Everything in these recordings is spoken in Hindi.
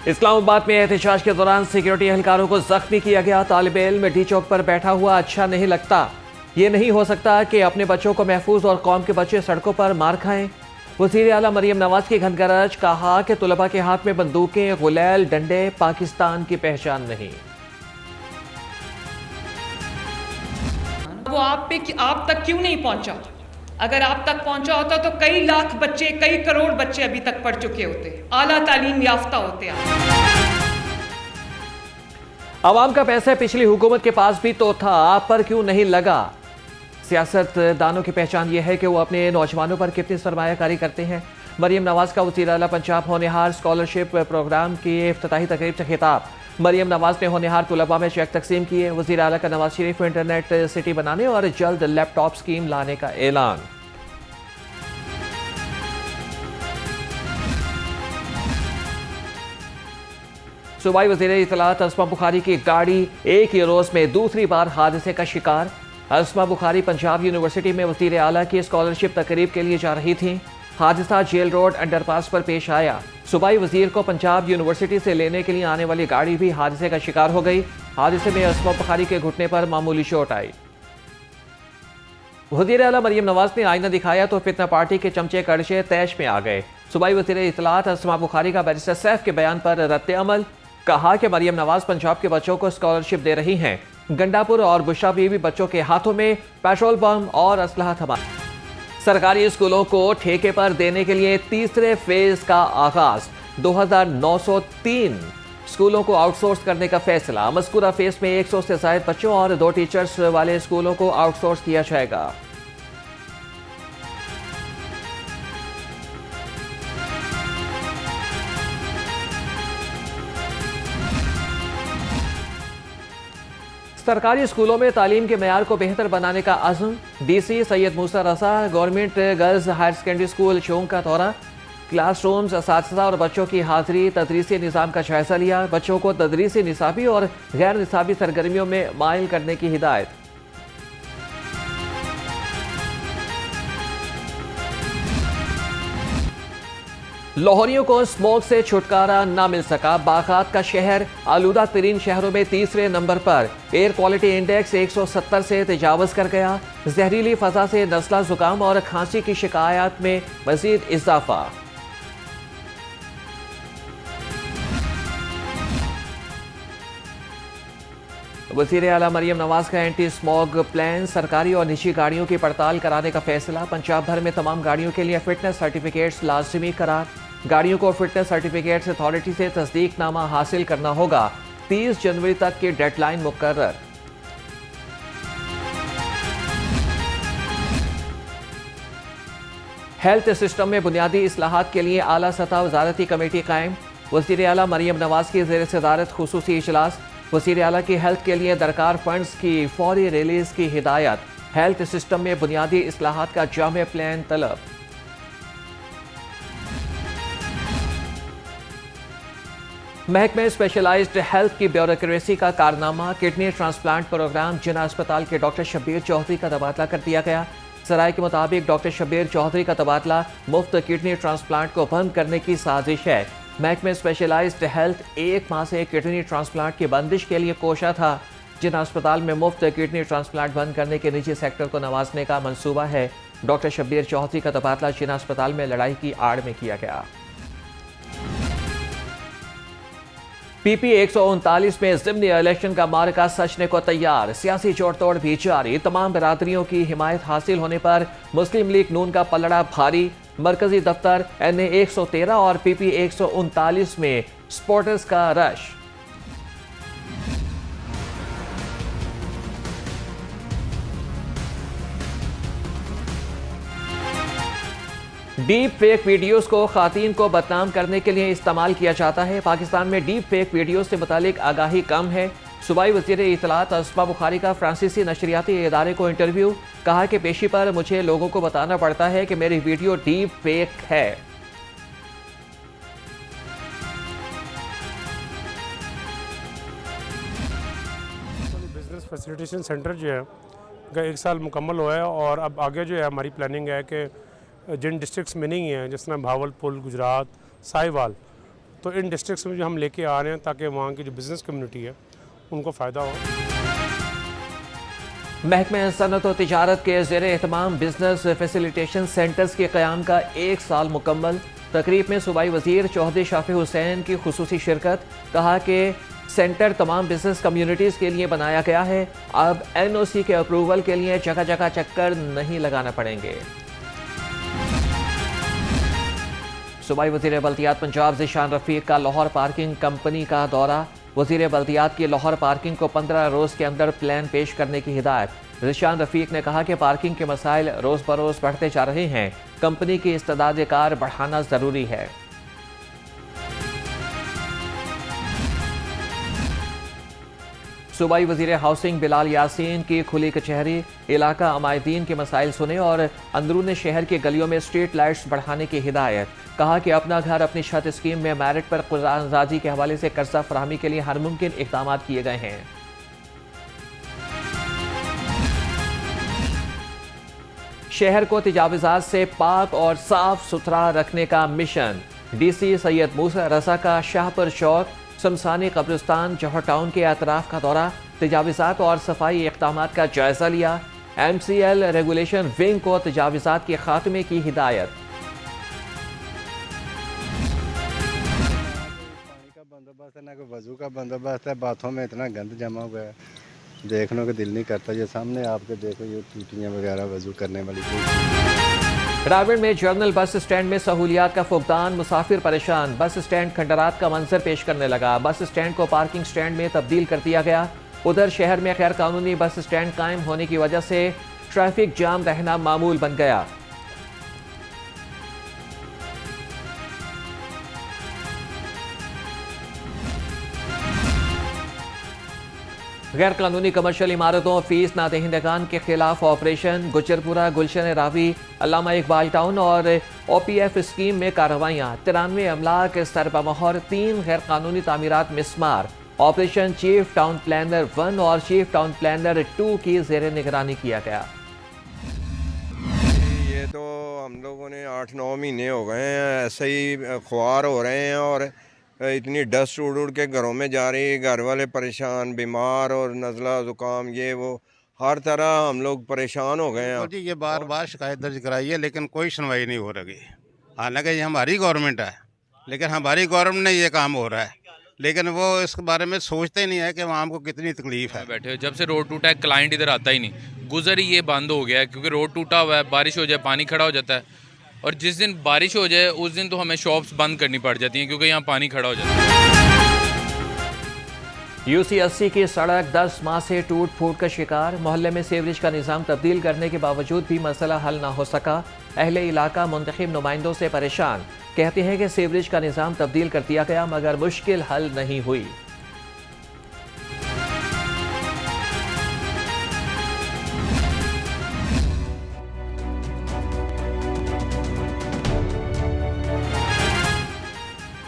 इस्लामाबाद में एहतजाज के दौरान सिक्योरिटी एहलकारों को जख्मी किया गया। तालिबे इल्म डी चौक पर बैठा हुआ अच्छा नहीं लगता। ये नहीं हो सकता कि अपने बच्चों को महफूज और कौम के बच्चे सड़कों पर मार खाएं। वज़ीर आला मरियम नवाज की घनगरज, कहा कि तुलबा के हाथ में बंदूकें, गुलैल, डंडे पाकिस्तान की पहचान नहीं। वो आप तक क्यों नहीं पहुंचा? अगर आप तक पहुंचा होता तो कई लाख बच्चे, कई करोड़ बच्चे अभी तक पढ़ चुके होते, आला तालीम याफ्ता होते। आवाम का पैसा पिछली हुकूमत के पास भी तो था, आप पर क्यों नहीं लगा? सियासतदानों की पहचान यह है कि वो अपने नौजवानों पर कितनी सरमायाकारी करते हैं। मरियम नवाज का वज़ीर आला पंजाब होनहार स्कॉलरशिप प्रोग्राम की इफ्तिताही तकरीब से खिताब। मरियम नवाज ने होनहार तुलबा में चेक तकसीम किए। वज़ीर आला का नवाज शरीफ को इंटरनेट सिटी बनाने और जल्द लैपटॉप स्कीम लाने का ऐलान। सूबाई वज़ीर इत्तलात अस्मा बुखारी की गाड़ी एक ही रोज में दूसरी बार हादसे का शिकार। अस्मा बुखारी पंजाब यूनिवर्सिटी में वज़ीर आला की स्कॉलरशिप तकरीब के लिए जा रही थी। हादसा जेल रोड अंडरपास पर पेश आया। सूबाई वज़ीर को पंजाब यूनिवर्सिटी से लेने के लिए आने वाली गाड़ी भी हादसे का शिकार हो गई। हादसे में अस्मा बुखारी के घुटने पर मामूली चोट आई। वज़ीर आला मरियम नवाज ने आईना दिखाया तो फितना पार्टी के चमचे कड़चे तैश में आ गए। सूबाई वज़ीर इत्तलात अस्मा बुखारी का बैरिस्टर सैफ के बयान पर रद्द अमल। कहा कि मरियम नवाज पंजाब के बच्चों को स्कॉलरशिप दे रही हैं। गंडापुर और बुशरा बीवी बच्चों के हाथों में पेट्रोल बम और असलहा थमा। सरकारी स्कूलों को ठेके पर देने के लिए तीसरे फेज का आगाज। 2903 स्कूलों को आउटसोर्स करने का फैसला। मज़कूरा फेज में 100 से ज्यादा बच्चों और 2 टीचर्स वाले स्कूलों को आउटसोर्स किया जाएगा। सरकारी स्कूलों में तालीम के मेयार को बेहतर बनाने का अज़्म। DC Syed Musa Raza government girls higher secondary school चौंक का दौरा। क्लासरूम्स, असातिज़ा और बच्चों की हाजिरी, तदरीसी निज़ाम का जायजा लिया। बच्चों को तदरीसी, निसाबी और गैर निसाबी सरगर्मियों में माइल करने की हिदायत। लाहौरियों को स्मोक से छुटकारा ना मिल सका। बागत का शहर आलूदा तरीन शहरों में तीसरे नंबर पर। एयर क्वालिटी इंडेक्स 170 से तजावज़ कर गया। जहरीली फजा से नज़ला, जुकाम और खांसी की शिकायत में मजीद इजाफा। वज़ीर आला मरियम नवाज का एंटी स्मॉग प्लान। सरकारी और निजी गाड़ियों की पड़ताल कराने का फैसला। पंजाब भर में तमाम गाड़ियों के लिए फिटनेस सर्टिफिकेट्स लाजमी करार। गाड़ियों को फिटनेस सर्टिफिकेट्स अथॉरिटी से तस्दीकनामा हासिल करना होगा। 30 जनवरी तक की डेडलाइन मुकर्रर। हेल्थ सिस्टम में बुनियादी इस्लाहात के लिए आला सतह वजारती कमेटी कायम। वज़ीर आला मरियम नवाज की ज़ेर सदारत खुसूसी इजलास। वज़ीर आला की हेल्थ के लिए दरकार फंड्स की फौरी रिलीज की हिदायत। हेल्थ सिस्टम में बुनियादी इस्लाहात का जामे प्लान तलब। महकमे स्पेशलाइज्ड हेल्थ की ब्यूरोक्रेसी का कारनामा। किडनी ट्रांसप्लांट प्रोग्राम जिना अस्पताल के डॉक्टर शब्बीर चौधरी का तबादला कर दिया गया। सराय के मुताबिक डॉक्टर शब्बीर चौधरी का तबादला मुफ्त किडनी ट्रांसप्लांट को बंद करने की साजिश है। महकमे स्पेशलाइज्ड हेल्थ 1 माह से किडनी ट्रांसप्लांट की बंदिश के लिए कोशा था। जिना अस्पताल में मुफ्त किडनी ट्रांसप्लांट बंद करने के निजी सेक्टर को नवाजने का मंसूबा है। डॉक्टर शब्बीर चौधरी का तबादला जिना अस्पताल में लड़ाई की आड़ में किया गया। PP 139 में ज़िमनी इलेक्शन का मार्का सचने को तैयार। सियासी जोड़ तोड़ भी जारी। तमाम बरादरियों की हिमायत हासिल होने पर मुस्लिम लीग नून का पलड़ा भारी। मरकजी दफ्तर NA 113 और PP 139 में सपोर्टर्स का रश। डीप फेक वीडियोस को खातीन को बदनाम करने के लिए इस्तेमाल किया जाता है। पाकिस्तान में डीप फेक वीडियोस से मुतालिक आगाही कम है। सूबाई वज़ीर इत्तलात अस्मा बुखारी का फ्रांसीसी नशरियाती इदारे को इंटरव्यू। कहा कि पेशी पर मुझे लोगों को बताना पड़ता है कि मेरी वीडियो डीप फेक है। बिजनेस फैसिलिटेशन सेंटर जो है का 1 साल मुकम्मल हुआ है और अब आगे जो है हमारी प्लानिंग है कि जिन डिस्ट्रिक्ट्स में नहीं हैं, जिस तरह भावलपुर, गुजरात, साहिवाल, तो इन डिस्ट्रिक्ट्स में जो हम लेके आ रहे हैं ताकि वहाँ की जो बिज़नेस कम्युनिटी है उनको फ़ायदा हो। महकमे सनत और तिजारत के ज़ेर एहतमाम बिजनेस फैसिलिटेशन सेंटर्स के क़याम का 1 साल मुकम्मल। तकरीब में सूबाई वज़ीर चौधरी शाफी हुसैन की खुसूसी शिरकत। कहा कि सेंटर तमाम बिजनेस कम्युनिटीज़ के लिए बनाया गया है। अब NOC के अप्रूवल के लिए जगह जगह चक्कर नहीं लगाना पड़ेंगे। सूबाई वज़ीर बल्दियात पंजाब ज़ीशान रफ़ीक का लाहौर पार्किंग कंपनी का दौरा। वज़ीर बल्दियात की लाहौर पार्किंग को 15 रोज़ के अंदर प्लान पेश करने की हिदायत। ज़ीशान रफ़ीक ने कहा कि पार्किंग के मसाइल रोज़ बरोज़ बढ़ते जा रहे हैं। कंपनी की इस्तेदाद कार बढ़ाना ज़रूरी है। सूबाई वज़ीर हाउसिंग बिलाल यासीन की खुली कचहरी। इलाका अमायदीन के मसाइल सुने और अंदरून शहर की गलियों में स्ट्रीट लाइट्स बढ़ाने की हिदायत। कहा कि अपना घर अपनी छत स्कीम में मेरिट पर कुरानजादी के हवाले से कर्जा फराहमी के लिए हर मुमकिन इक़दाम किए गए हैं। शहर को तजावुज़ात से पाक और साफ सुथरा रखने का मिशन। DC सैयद मूसा रजा का शाहपुर चौक शमसानी कब्रिस्तान जौहर टाउन के अतराफ का दौरा। तजावुज़ात और सफाई इक़दामात का जायजा लिया। MCL रेगुलेशन विंग को तजावुज़ात के खात्मे की हिदायत। पानी का बंदोबस्त है ना, कोई वजू का बंदोबस्त है। बाथों में इतना गंद जमा हुआ है, देखने को दिल नहीं करता। ये सामने आपके देखो, ये टूटियाँ वगैरह वजू करने वाली। रावण में जर्नल बस स्टैंड में सहूलियात का फुकदान। मुसाफिर परेशान। बस स्टैंड खंडरात का मंजर पेश करने लगा। बस स्टैंड को पार्किंग स्टैंड में तब्दील कर दिया गया। उधर शहर में गैर कानूनी बस स्टैंड कायम होने की वजह से ट्रैफिक जाम रहना मामूल बन गया। गैर कानूनी कमर्शियल इमारतों फीस नादहिंदगान के खिलाफ ऑपरेशन। गुजरपुरा, गुलशन रावी, अल्लामा इकबाल टाउन और OPF स्कीम में कार्रवाइयाँ। 93 अमलाक सरबमोहर, 3 गैर कानूनी तामीरात मिसमार। ऑपरेशन चीफ टाउन प्लानर 1 और चीफ टाउन प्लानर 2 की ज़ेर निगरानी किया गया। ये तो हम लोगों ने 8-9 महीने हो गए हैं ऐसे ही ख्वार हो रहे हैं और इतनी डस्ट उड़ उड़ के घरों में जा रही है। घर वाले परेशान, बीमार और नज़ला ज़ुकाम ये वो हर तरह हम लोग परेशान हो गए हैं। तो जी ये बार बार शिकायत दर्ज कराई है लेकिन कोई सुनवाई नहीं हो रही। हालांकि ये हमारी गवर्नमेंट है, लेकिन हमारी गवर्नमेंट में ये काम हो रहा है, लेकिन वो इस बारे में सोचते ही नहीं है कि आवाम को कितनी तकलीफ है। बैठे जब से रोड टूटा है क्लाइंट इधर आता ही नहीं। गुजर ही ये बंद हो गया है क्योंकि रोड टूटा हुआ है। बारिश हो जाए पानी खड़ा हो जाता है और जिस दिन बारिश हो जाए उस दिन तो हमें शॉप्स बंद करनी पड़ जाती हैं क्योंकि यहाँ पानी खड़ा हो जाता है। UC80 की सड़क 10 माह से टूट फूट का शिकार। मोहल्ले में सीवरेज का निज़ाम तब्दील करने के बावजूद भी मसला हल ना हो सका। अहले इलाका मुंतखब नुमाइंदों से परेशान। कहते हैं कि सीवरेज का निज़ाम तब्दील कर दिया गया मगर मुश्किल हल नहीं हुई।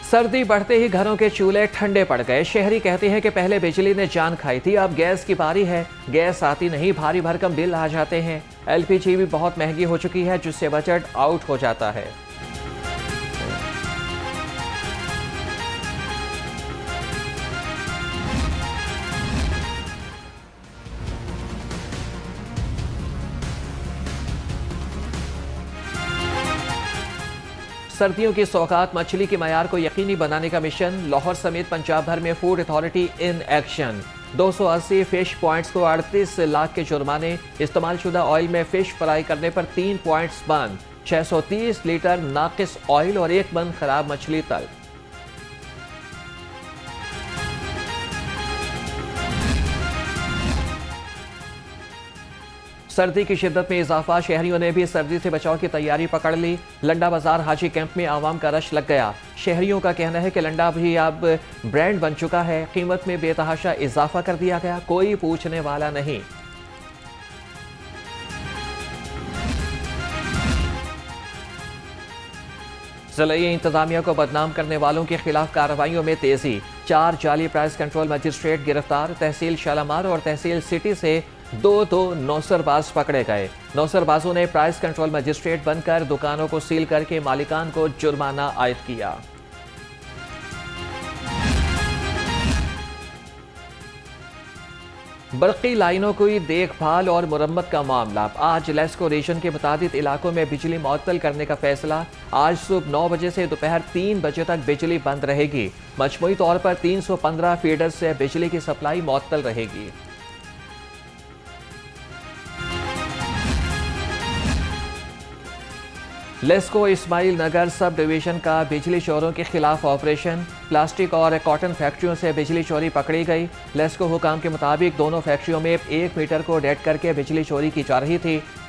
सर्दी बढ़ते ही घरों के चूल्हे ठंडे पड़ गए। शहरी कहते हैं कि पहले बिजली ने जान खाई थी, अब गैस की बारी है। गैस आती नहीं, भारी भरकम बिल आ जाते हैं। LPG भी बहुत महंगी हो चुकी है जिससे बजट आउट हो जाता है। सर्दियों की सौगात मछली के मयार को यकीनी बनाने का मिशन। लाहौर समेत पंजाब भर में food authority in action. 280 fish points को 38 लाख के जुर्माने। इस्तेमाल शुदा ऑयल में फिश फ्राई करने पर 3 पॉइंट्स बंद। 630 लीटर नाकिस ऑयल और 1 मन खराब मछली तल। सर्दी की शिद्दत में इजाफा। शहरियों ने भी सर्दी से बचाव की तैयारी पकड़ ली। लंडा बाजार हाजी कैंप में आवाम का रश लग गया। शहरियों का कहना है कि लंडा भी अब ब्रांड बन चुका है। कीमत में बेतहाशा इजाफा कर दिया गया, कोई पूछने वाला नहीं। ज़िले इंतजामिया को बदनाम करने वालों के खिलाफ कार्रवाइयों में तेजी। 4 जाली प्राइस कंट्रोल मजिस्ट्रेट गिरफ्तार। तहसील शालामार और तहसील सिटी से 2 नौसरबाज पकड़े गए। नौसरबाजों ने प्राइस कंट्रोल मजिस्ट्रेट बनकर दुकानों को सील करके मालिकान को जुर्माना आयद किया। बरक़ी लाइनों की देखभाल और मुरम्मत का मामला। आज लेस्को रीजन के मुताबिक इलाकों में बिजली मुअत्तल करने का फैसला। आज सुबह 9 बजे से दोपहर 3 बजे तक बिजली बंद रहेगी। मजमूई तौर पर 315 फीडर से बिजली की सप्लाई मुअत्तल रहेगी। लेस्को इस्माइल नगर सब डिवीजन का बिजली चोरों के खिलाफ ऑपरेशन। प्लास्टिक और कॉटन फैक्ट्रियों से बिजली चोरी पकड़ी गई। लेस्को हुकाम के मुताबिक दोनों फैक्ट्रियों में 1 मीटर को डेड करके बिजली चोरी की जा रही थी।